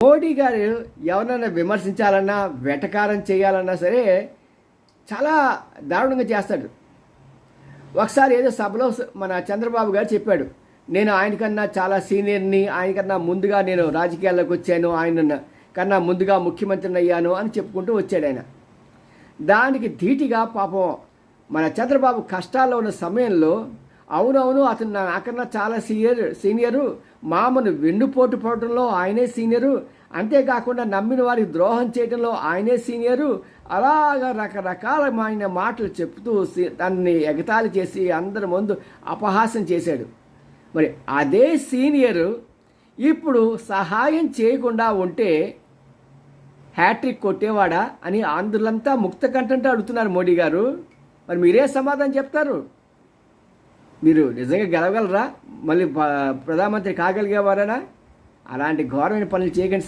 మోడీ గారు ఎవరినైనా విమర్శించాలన్నా వెటకారం చేయాలన్నా సరే చాలా దారుణంగా చేస్తాడు. ఒకసారి ఏదో సభలో మన చంద్రబాబు గారు చెప్పాడు, నేను ఆయనకన్నా చాలా సీనియర్ని, ఆయనకన్నా ముందుగా నేను రాజకీయాల్లోకి వచ్చాను, ఆయన కన్నా ముందుగా ముఖ్యమంత్రిని అయ్యాను అని చెప్పుకుంటూ వచ్చాడు ఆయన. దానికి ధీటిగా పాపం మన చంద్రబాబు కష్టాల్లో ఉన్న సమయంలో అవునవును అతను నాకన్నా చాలా సీనియరు, మామను వెన్నుపోటు పడటంలో ఆయనే సీనియరు, అంతేకాకుండా నమ్మిన వారికి ద్రోహం చేయడంలో ఆయనే సీనియరు, అలాగా రకరకాలమైన మాటలు చెప్తూ తనని ఎగతాళి చేసి అందరి ముందు అపహాస్యం చేశాడు. మరి అదే సీనియరు ఇప్పుడు సహాయం చేయకుండా ఉంటే హ్యాట్రిక్ కొట్టేవాడా అని ఆంధ్రులంతా ముక్త కంటంటే అడుగుతున్నారు మోడీ గారు. మరి మీరే సమాధానం చెప్తారు? మీరు నిజంగా గెలవగలరా? మళ్ళీ ప్రధానమంత్రి కాగలిగేవారేనా? అలాంటి ఘోరమైన పనులు చేయకండి.